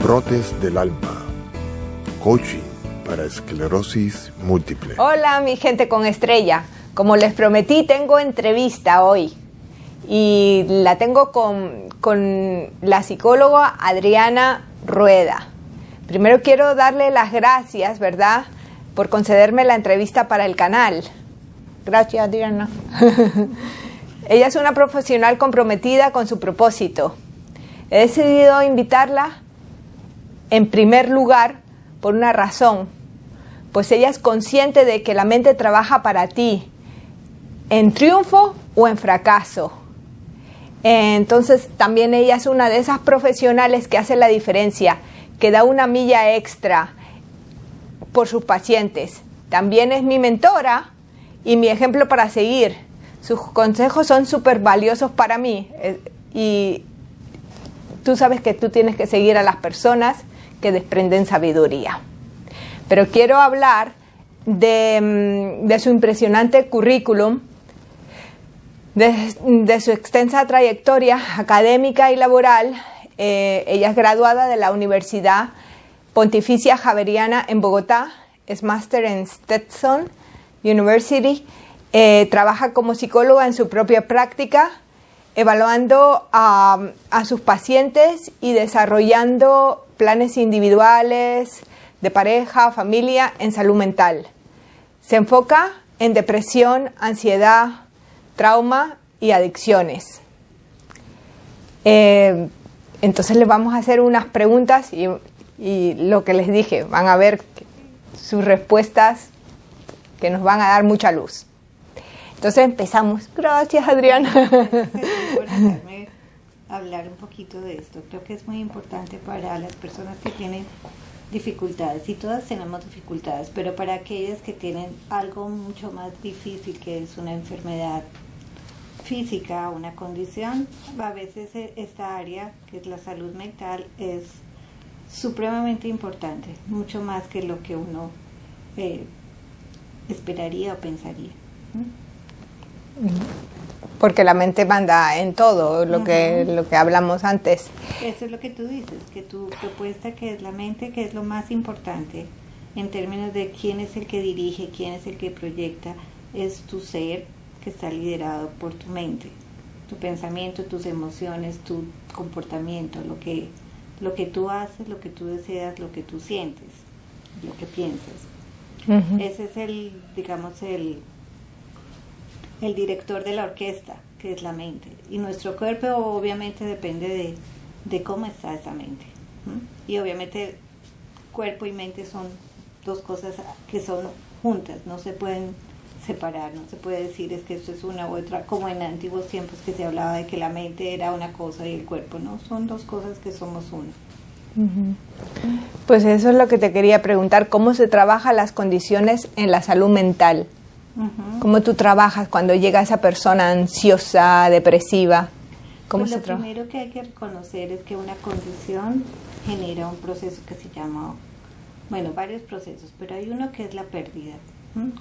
Brotes del Alma, coaching para esclerosis múltiple. Hola mi gente con estrella, como les prometí tengo entrevista hoy y la tengo con la psicóloga Adriana Rueda. Primero quiero darle las gracias, ¿verdad?, por concederme la entrevista para el canal. Gracias, Adriana. Ella es una profesional comprometida con su propósito. He decidido invitarla en primer lugar por una razón, pues ella es consciente de que la mente trabaja para ti, en triunfo o en fracaso. Entonces también ella es una de esas profesionales que hace la diferencia, que da una milla extra por sus pacientes. También es mi mentora y mi ejemplo para seguir. Sus consejos son súper valiosos para mí y tú sabes que tú tienes que seguir a las personas que desprenden sabiduría. Pero quiero hablar de su impresionante currículum, de su extensa trayectoria académica y laboral. Ella es graduada de la Universidad Pontificia Javeriana en Bogotá, es máster en Stetson University, trabaja como psicóloga en su propia práctica, evaluando a sus pacientes y desarrollando planes individuales, de pareja, familia, en salud mental. Se enfoca en depresión, ansiedad, trauma y adicciones. Entonces les vamos a hacer unas preguntas y lo que les dije, van a ver sus respuestas que nos van a dar mucha luz. Entonces empezamos. Gracias, Adriana. Gracias por dejarme hablar un poquito de esto. Creo que es muy importante para las personas que tienen dificultades, y todas tenemos dificultades, pero para aquellas que tienen algo mucho más difícil, que es una enfermedad física, una condición, a veces esta área, que es la salud mental, es supremamente importante, mucho más que lo que uno esperaría o pensaría. Porque la mente manda en todo lo que hablamos antes. Eso es lo que tú dices, que tu propuesta, que es la mente, que es lo más importante en términos de quién es el que dirige, quién es el que proyecta, es tu ser, que está liderado por tu mente, tu pensamiento, tus emociones, tu comportamiento, lo que tú haces, lo que tú deseas, lo que tú sientes, lo que piensas. Ese es el director de la orquesta, que es la mente. Y nuestro cuerpo obviamente depende de cómo está esa mente. Y obviamente cuerpo y mente son dos cosas que son juntas, no se pueden separar, no se puede decir es que esto es una u otra, como en antiguos tiempos que se hablaba de que la mente era una cosa y el cuerpo no, son dos cosas que somos uno. Pues eso es lo que te quería preguntar, ¿cómo se trabaja las condiciones en la salud mental? ¿Cómo tú trabajas cuando llega esa persona ansiosa, depresiva? Pues lo primero que hay que reconocer es que una condición genera un proceso que se llama, varios procesos, pero hay uno que es la pérdida.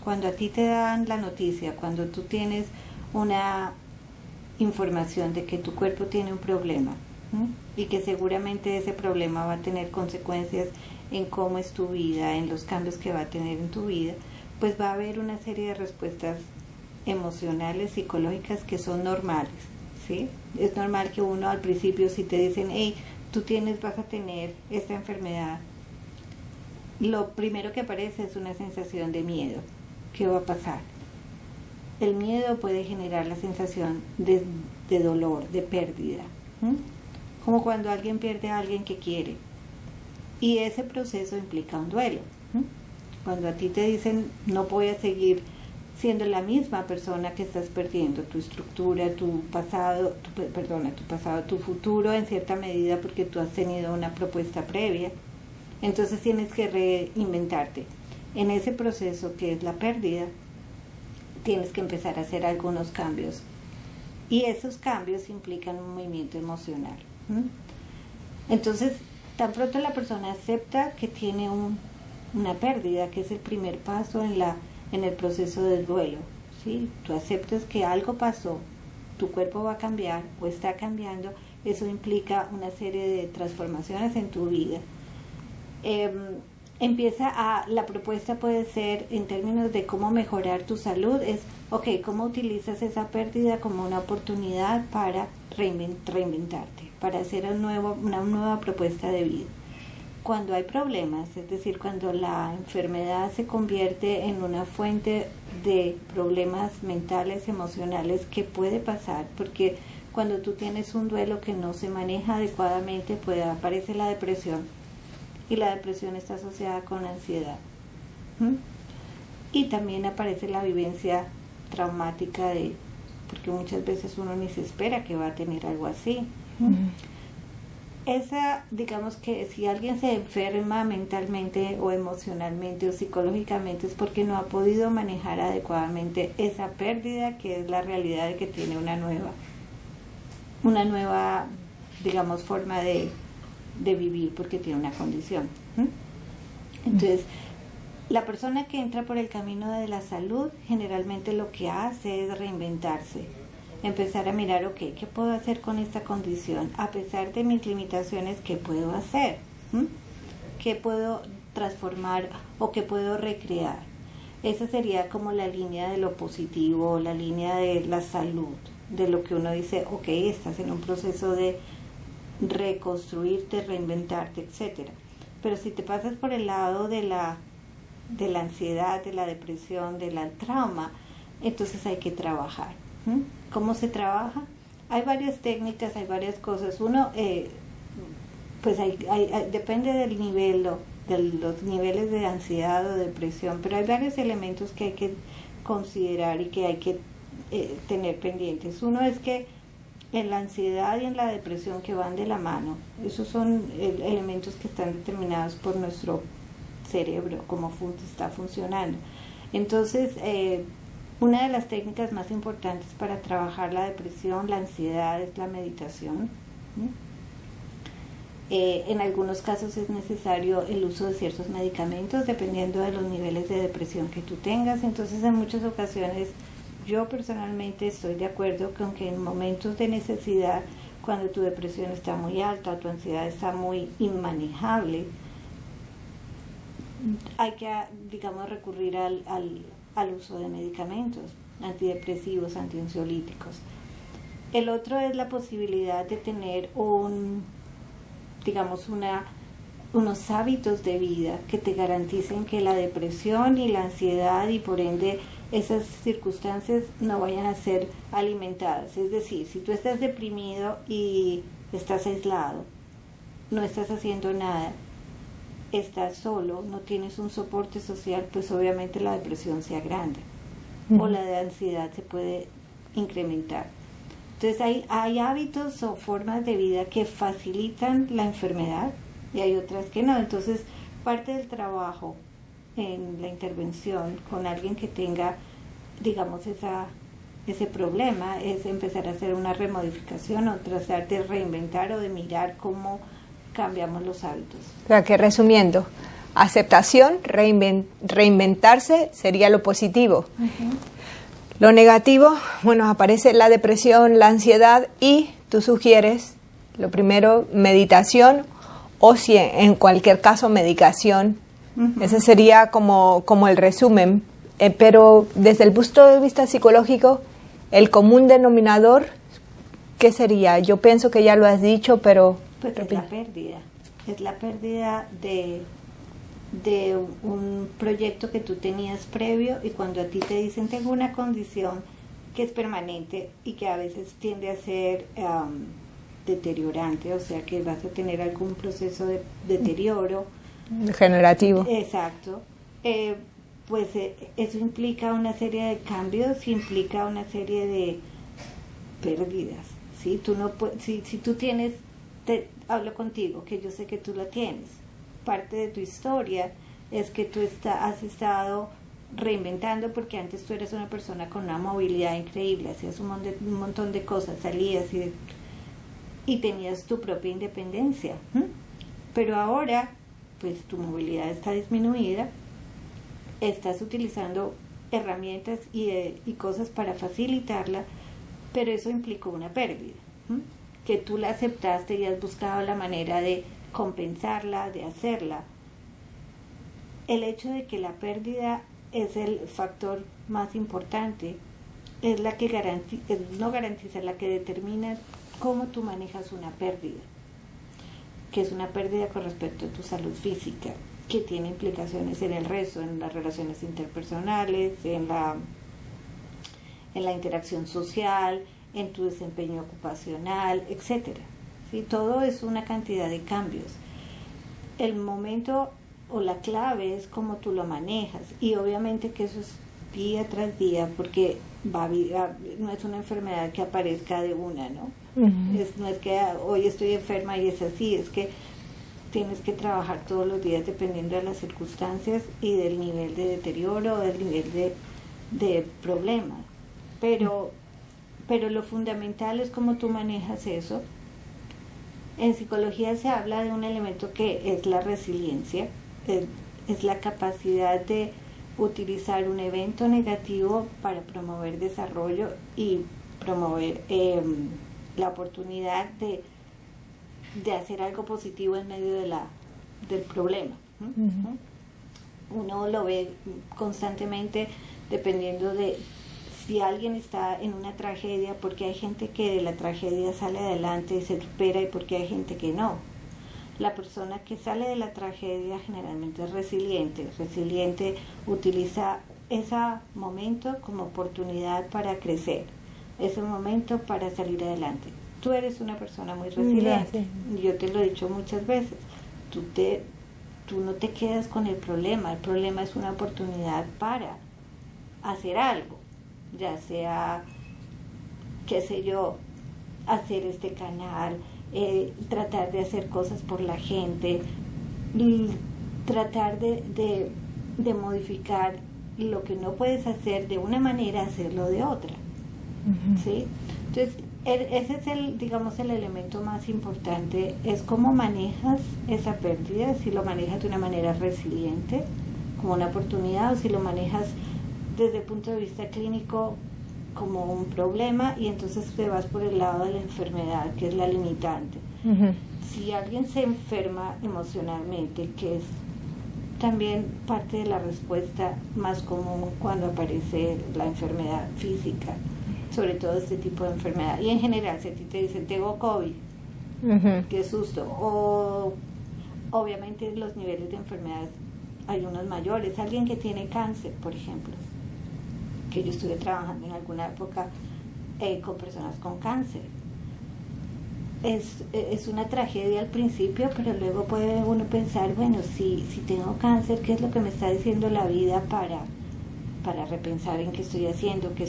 Cuando a ti te dan la noticia, cuando tú tienes una información de que tu cuerpo tiene un problema y que seguramente ese problema va a tener consecuencias en cómo es tu vida, en los cambios que va a tener en tu vida, pues va a haber una serie de respuestas emocionales, psicológicas que son normales, ¿sí? Es normal que uno al principio, si te dicen, hey, vas a tener esta enfermedad, lo primero que aparece es una sensación de miedo. ¿Qué va a pasar? El miedo puede generar la sensación de dolor, de pérdida, como cuando alguien pierde a alguien que quiere. Y ese proceso implica un duelo. Cuando a ti te dicen, no voy a seguir siendo la misma persona que estás perdiendo, tu estructura, tu futuro en cierta medida, porque tú has tenido una propuesta previa, entonces tienes que reinventarte. En ese proceso que es la pérdida, tienes que empezar a hacer algunos cambios. Y esos cambios implican un movimiento emocional. Entonces, tan pronto la persona acepta que tiene una pérdida, que es el primer paso en el proceso del duelo, ¿sí? Tú aceptas que algo pasó, tu cuerpo va a cambiar o está cambiando eso implica una serie de transformaciones en tu vida. La propuesta puede ser, en términos de cómo mejorar tu salud, es, ¿cómo utilizas esa pérdida como una oportunidad para reinventarte, para hacer una nueva propuesta de vida? Cuando hay problemas, es decir, cuando la enfermedad se convierte en una fuente de problemas mentales, emocionales, ¿qué puede pasar? Porque cuando tú tienes un duelo que no se maneja adecuadamente, aparece la depresión, y la depresión está asociada con ansiedad. Y también aparece la vivencia traumática porque muchas veces uno ni se espera que va a tener algo así. Digamos que si alguien se enferma mentalmente o emocionalmente o psicológicamente, es porque no ha podido manejar adecuadamente esa pérdida, que es la realidad de que tiene una nueva, digamos, forma de vivir, porque tiene una condición. Entonces, la persona que entra por el camino de la salud generalmente lo que hace es reinventarse, empezar a mirar, ¿qué puedo hacer con esta condición? A pesar de mis limitaciones, ¿qué puedo hacer? ¿Qué puedo transformar o qué puedo recrear? Esa sería como la línea de lo positivo, la línea de la salud, de lo que uno dice, estás en un proceso de reconstruirte, reinventarte, etcétera. Pero si te pasas por el lado de la ansiedad, de la depresión, del trauma, entonces hay que trabajar. ¿Cómo se trabaja? Hay varias técnicas, hay varias cosas. Uno, pues depende del nivel, de los niveles de ansiedad o depresión, pero hay varios elementos que hay que considerar y que hay que tener pendientes. Uno es que en la ansiedad y en la depresión, que van de la mano, esos son elementos que están determinados por nuestro cerebro, cómo está funcionando. Entonces, una de las técnicas más importantes para trabajar la depresión, la ansiedad, es la meditación. En algunos casos es necesario el uso de ciertos medicamentos, dependiendo de los niveles de depresión que tú tengas. Entonces, en muchas ocasiones, yo personalmente estoy de acuerdo con que en momentos de necesidad, cuando tu depresión está muy alta, tu ansiedad está muy inmanejable, hay que, digamos, recurrir al uso de medicamentos antidepresivos, antiansiolíticos. El otro es la posibilidad de tener unos hábitos de vida que te garanticen que la depresión y la ansiedad, y por ende esas circunstancias, no vayan a ser alimentadas. Es decir, si tú estás deprimido y estás aislado, no estás haciendo nada, estás solo, no tienes un soporte social, pues obviamente la depresión se agranda, o la de ansiedad se puede incrementar. Entonces hay hábitos o formas de vida que facilitan la enfermedad y hay otras que no. Entonces, parte del trabajo en la intervención con alguien que tenga, digamos, ese problema, es empezar a hacer una remodificación o tratar de reinventar o de mirar cómo cambiamos los hábitos. O sea, que resumiendo, aceptación, reinventarse sería lo positivo. Lo negativo, aparece la depresión, la ansiedad, y tú sugieres, lo primero, meditación, o si en cualquier caso medicación. Ese sería como el resumen. Pero desde el punto de vista psicológico, el común denominador, ¿qué sería? Yo pienso que ya lo has dicho, pero... Pues es la pérdida de un proyecto que tú tenías previo, y cuando a ti te dicen tengo una condición que es permanente y que a veces tiende a ser deteriorante, o sea que vas a tener algún proceso de deterioro degenerativo. Exacto. Pues eso implica una serie de cambios, implica una serie de pérdidas. ¿Sí? Tú no si tú tienes, hablo contigo, que yo sé que tú la tienes. Parte de tu historia es que tú has estado reinventando, porque antes tú eras una persona con una movilidad increíble, hacías un montón de cosas, salías y tenías tu propia independencia. Pero ahora, pues tu movilidad está disminuida, estás utilizando herramientas y cosas para facilitarla, pero eso implicó una pérdida. que tú la aceptaste y has buscado la manera de compensarla, de hacerla. El hecho de que la pérdida es el factor más importante, es la que no garantiza, la que determina cómo tú manejas una pérdida, que es una pérdida con respecto a tu salud física, que tiene implicaciones en el resto, en las relaciones interpersonales, en la interacción social, en tu desempeño ocupacional, etcétera. ¿Sí? Todo es una cantidad de cambios. El momento o la clave es cómo tú lo manejas, y obviamente que eso es día tras día, porque no es una enfermedad que aparezca de una, ¿no? Uh-huh. No es que hoy estoy enferma y es así, es que tienes que trabajar todos los días dependiendo de las circunstancias y del nivel de deterioro, del nivel de problema. Pero lo fundamental es cómo tú manejas eso. En psicología se habla de un elemento que es la resiliencia, es la capacidad de utilizar un evento negativo para promover desarrollo y promover la oportunidad de hacer algo positivo en medio del problema. Uh-huh. Uno lo ve constantemente dependiendo de si alguien está en una tragedia, porque hay gente que de la tragedia sale adelante y se supera, y porque hay gente que no. La persona que sale de la tragedia generalmente es resiliente. Resiliente utiliza ese momento como oportunidad para crecer, ese momento para salir adelante. Tú eres una persona muy resiliente. Yo te lo he dicho muchas veces. Tú no te quedas con el problema es una oportunidad para hacer algo, ya sea, qué sé yo, hacer este canal, tratar de hacer cosas por la gente, tratar de modificar lo que no puedes hacer de una manera, hacerlo de otra. Uh-huh. ¿Sí? Entonces, ese es el elemento más importante, es cómo manejas esa pérdida, si lo manejas de una manera resiliente, como una oportunidad, o si lo manejas desde el punto de vista clínico como un problema, y entonces te vas por el lado de la enfermedad, que es la limitante. Uh-huh. Si alguien se enferma emocionalmente, que es también parte de la respuesta más común cuando aparece la enfermedad física, sobre todo este tipo de enfermedad, y en general, si a ti te dicen tengo COVID, uh-huh, qué susto, o obviamente los niveles de enfermedad hay unos mayores, alguien que tiene cáncer, por ejemplo, que yo estuve trabajando en alguna época con personas con cáncer. Es una tragedia al principio, pero luego puede uno pensar, bueno, si tengo cáncer, ¿qué es lo que me está diciendo la vida para repensar en qué estoy haciendo, qué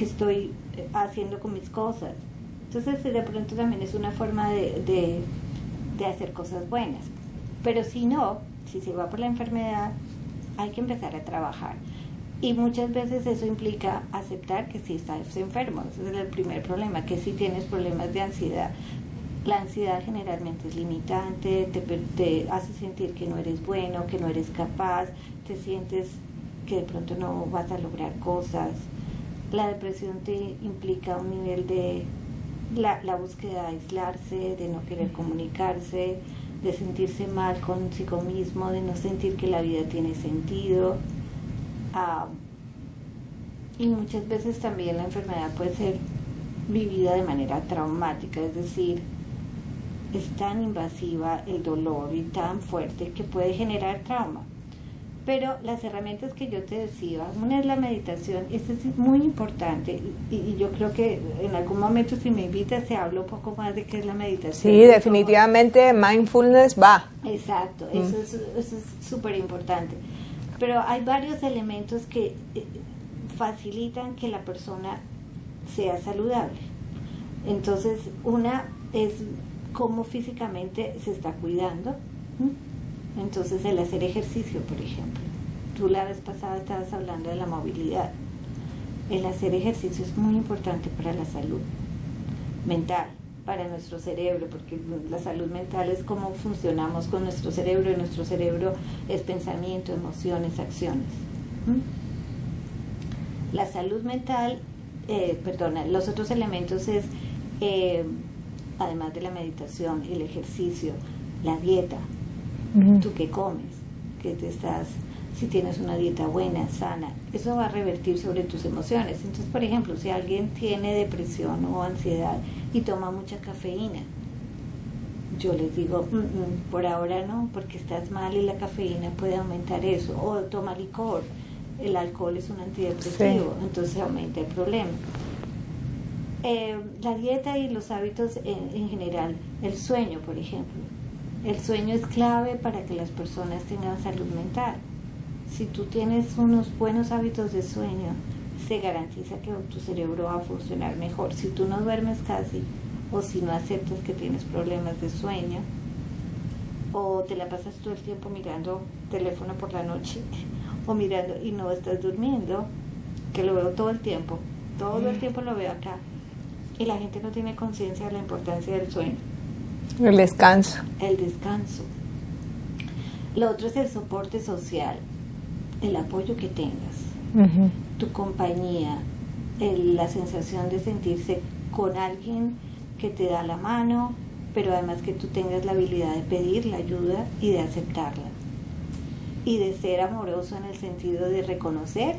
estoy haciendo con mis cosas? Entonces, de pronto también es una forma de hacer cosas buenas. Pero si no, si se va por la enfermedad, hay que empezar a trabajar. Y muchas veces eso implica aceptar que sí estás enfermo. Ese es el primer problema, que si tienes problemas de ansiedad. La ansiedad generalmente es limitante, te hace sentir que no eres bueno, que no eres capaz, te sientes que de pronto no vas a lograr cosas. La depresión te implica un nivel de la búsqueda de aislarse, de no querer comunicarse, de sentirse mal consigo mismo, de no sentir que la vida tiene sentido. Y muchas veces también la enfermedad puede ser vivida de manera traumática, es decir, es tan invasiva el dolor y tan fuerte que puede generar trauma. Pero las herramientas que yo te decía, una es la meditación, esto es muy importante, y yo creo que en algún momento, si me invitas, te hablo un poco más de qué es la meditación. Sí, definitivamente mindfulness va. Exacto, eso es súper importante. Pero hay varios elementos que facilitan que la persona sea saludable. Entonces, una es cómo físicamente se está cuidando. Entonces, el hacer ejercicio, por ejemplo. Tú la vez pasada estabas hablando de la movilidad. El hacer ejercicio es muy importante para la salud mental, para nuestro cerebro, porque la salud mental es cómo funcionamos con nuestro cerebro, y nuestro cerebro es pensamiento, emociones, acciones. La salud mental, los otros elementos es además de la meditación, el ejercicio, la dieta, tú qué comes, si tienes una dieta buena, sana, eso va a revertir sobre tus emociones. Entonces, por ejemplo, si alguien tiene depresión o ansiedad y toma mucha cafeína, yo les digo, por ahora no, porque estás mal y la cafeína puede aumentar eso. O toma licor, el alcohol es un antidepresivo, entonces aumenta el problema. La dieta y los hábitos en general, el sueño, por ejemplo. El sueño es clave para que las personas tengan salud mental. Si tú tienes unos buenos hábitos de sueño, se garantiza que tu cerebro va a funcionar mejor. Si tú no duermes casi, o si no aceptas que tienes problemas de sueño, o te la pasas todo el tiempo mirando teléfono por la noche, o mirando y no estás durmiendo, que lo veo todo el tiempo lo veo acá, y la gente no tiene conciencia de la importancia del sueño. El descanso. Lo otro es el soporte social, el apoyo que tengas, tu compañía, la sensación de sentirse con alguien que te da la mano, pero además que tú tengas la habilidad de pedir la ayuda y de aceptarla, y de ser amoroso en el sentido de reconocer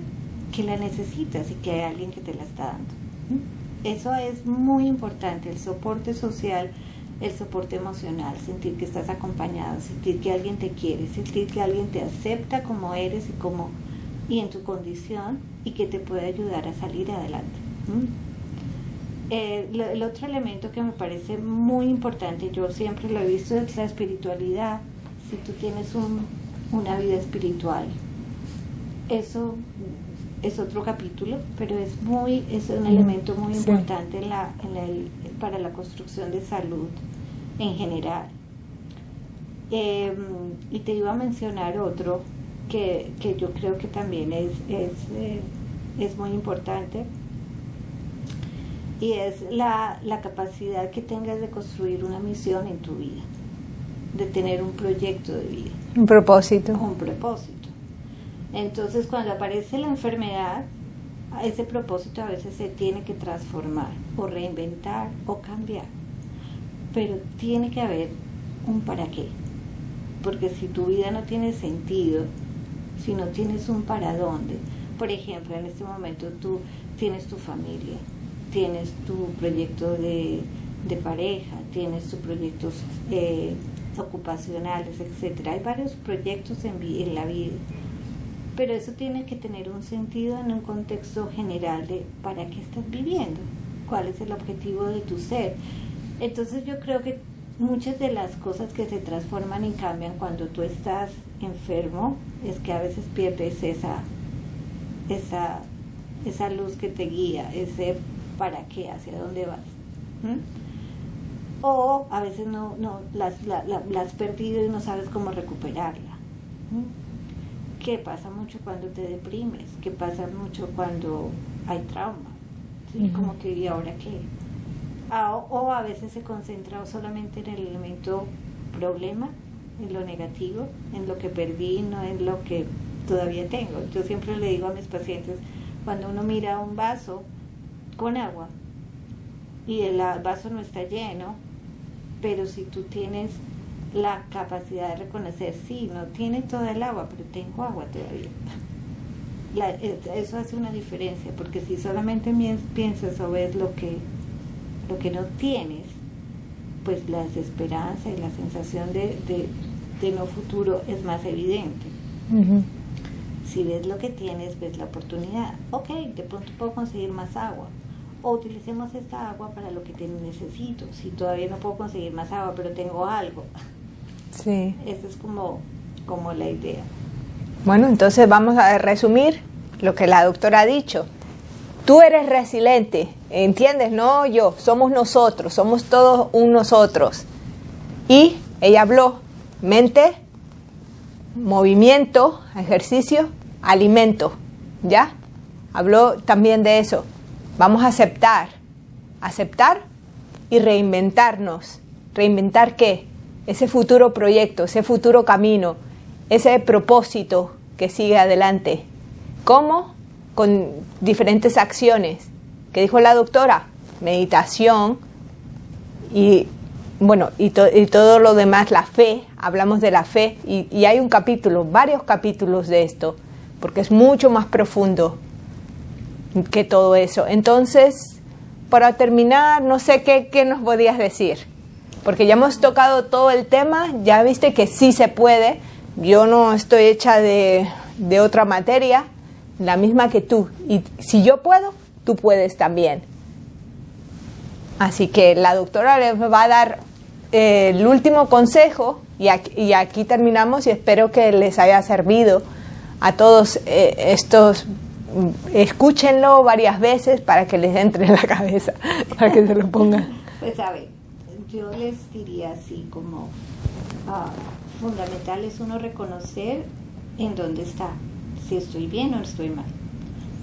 que la necesitas y que hay alguien que te la está dando. Eso es muy importante, el soporte social, el soporte emocional, sentir que estás acompañado, sentir que alguien te quiere, sentir que alguien te acepta como eres y en tu condición, y que te puede ayudar a salir adelante. El otro elemento que me parece muy importante, yo siempre lo he visto, es la espiritualidad. Si tú tienes una vida espiritual, eso es otro capítulo, pero es un elemento muy importante para la construcción de salud en general. Y te iba a mencionar otro que yo creo que también es muy importante, y es la capacidad que tengas de construir una misión en tu vida, de tener un proyecto de vida. Un propósito. Entonces, cuando aparece la enfermedad, ese propósito a veces se tiene que transformar, o reinventar, o cambiar. Pero tiene que haber un para qué. Porque si tu vida no tiene sentido, si no tienes un para dónde, por ejemplo, en este momento tú tienes tu familia, tienes tu proyecto de pareja, tienes tus proyectos ocupacionales, etcétera. Hay varios proyectos en la vida, pero eso tiene que tener un sentido en un contexto general de para qué estás viviendo, cuál es el objetivo de tu ser. Entonces yo creo que muchas de las cosas que se transforman y cambian cuando tú estás enfermo es que a veces pierdes esa luz que te guía, ese para qué, hacia dónde vas. O a veces no la has perdido y no sabes cómo recuperarla. ¿Qué pasa mucho cuando te deprimes? ¿Qué pasa mucho cuando hay trauma? ¿Sí? Como que, ¿y ahora qué? O a veces se concentra solamente en el elemento problema, en lo negativo, en lo que perdí, no en lo que todavía tengo. Yo siempre le digo a mis pacientes, cuando uno mira un vaso con agua y el vaso no está lleno, pero si tú tienes la capacidad de reconocer, sí, no tiene toda el agua, pero tengo agua todavía. Eso hace una diferencia, porque si solamente piensas o ves lo que no tienes, pues la desesperanza y la sensación de no futuro es más evidente. Si ves lo que tienes, ves la oportunidad. Ok, de pronto puedo conseguir más agua, o utilicemos esta agua para lo que necesito. Si todavía no puedo conseguir más agua, pero tengo algo. Sí. Esa es como la idea. Bueno, entonces vamos a resumir lo que la doctora ha dicho. Tú eres resiliente, ¿entiendes? No yo, somos nosotros, somos todos un nosotros. Y ella habló, mente, movimiento, ejercicio, alimento, ¿ya? Habló también de eso. Vamos a aceptar y reinventarnos. ¿Reinventar qué? Ese futuro proyecto, ese futuro camino, ese propósito que sigue adelante. ¿Cómo? Con diferentes acciones. ¿Qué dijo la doctora? Meditación, Y bueno, y todo lo demás, la fe, hablamos de la fe, y hay un capítulo, varios capítulos de esto, porque es mucho más profundo que todo eso. Entonces, para terminar, no sé qué nos podías decir, porque ya hemos tocado todo el tema, ya viste que sí se puede. Yo no estoy hecha de otra materia, la misma que tú, y si yo puedo, tú puedes también. Así que la doctora les va a dar el último consejo y aquí terminamos, y espero que les haya servido a todos estos. Escúchenlo varias veces para que les entre en la cabeza, para que se lo pongan. Pues a ver, yo les diría así como fundamental es uno reconocer en dónde está, si estoy bien o estoy mal.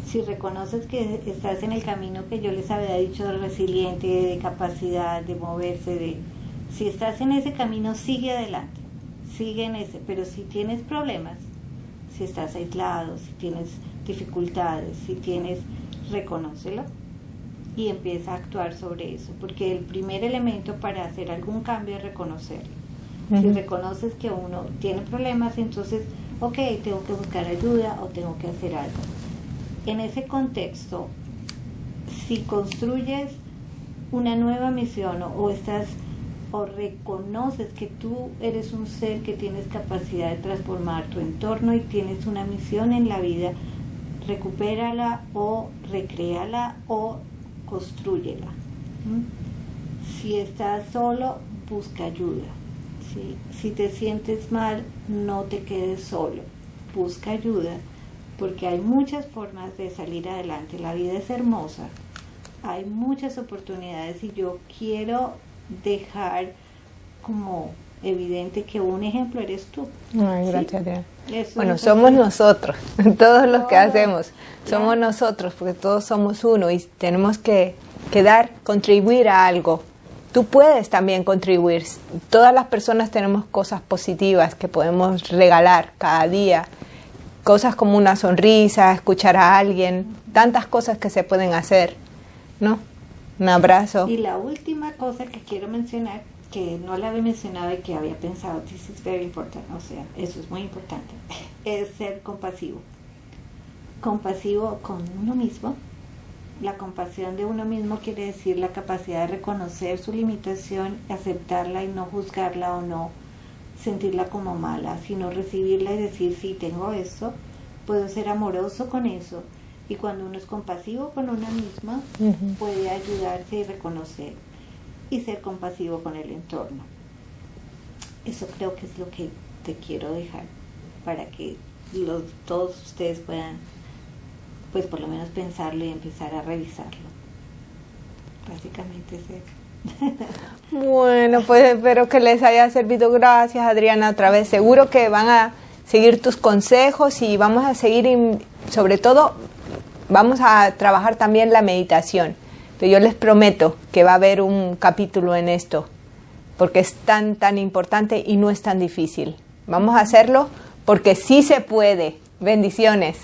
Si reconoces que estás en el camino que yo les había dicho, de resiliente, de capacidad, de moverse, si estás en ese camino, sigue adelante, sigue en ese. Pero si tienes problemas, si estás aislado, si tienes dificultades, reconócelo y empieza a actuar sobre eso, porque el primer elemento para hacer algún cambio es reconocerlo. Si reconoces que uno tiene problemas, entonces, ok, tengo que buscar ayuda o tengo que hacer algo. En ese contexto, si construyes una nueva misión o reconoces que tú eres un ser que tienes capacidad de transformar tu entorno y tienes una misión en la vida, recupérala o recréala o constrúyela. Si estás solo, busca ayuda. ¿Sí? Si te sientes mal, no te quedes solo, busca ayuda, porque hay muchas formas de salir adelante. La vida es hermosa, hay muchas oportunidades, y yo quiero dejar como evidente que un ejemplo eres tú. Ay, ¿sí? gracias, Adriana. Eso bueno, es somos así. Nosotros, todos los que hacemos, somos Claro. nosotros, porque todos somos uno y tenemos que contribuir a algo. Tú puedes también contribuir. Todas las personas tenemos cosas positivas que podemos regalar cada día. Cosas como una sonrisa, escuchar a alguien, tantas cosas que se pueden hacer, ¿no? Un abrazo. Y la última cosa que quiero mencionar, que no la había mencionado y que había pensado, this is very important, o sea, eso es muy importante, es ser compasivo. Compasivo con uno mismo. La compasión de uno mismo quiere decir la capacidad de reconocer su limitación, aceptarla y no juzgarla o no sentirla como mala, sino recibirla y decir, sí, tengo esto, puedo ser amoroso con eso. Y cuando uno es compasivo con una misma, puede ayudarse y reconocer y ser compasivo con el entorno. Eso creo que es lo que te quiero dejar para que todos ustedes puedan, pues por lo menos pensarlo y empezar a revisarlo. Básicamente es eso. Bueno, pues espero que les haya servido. Gracias, Adriana, otra vez. Seguro que van a seguir tus consejos y vamos a seguir, sobre todo, vamos a trabajar también la meditación. Pero yo les prometo que va a haber un capítulo en esto, porque es tan importante y no es tan difícil. Vamos a hacerlo porque sí se puede. Bendiciones.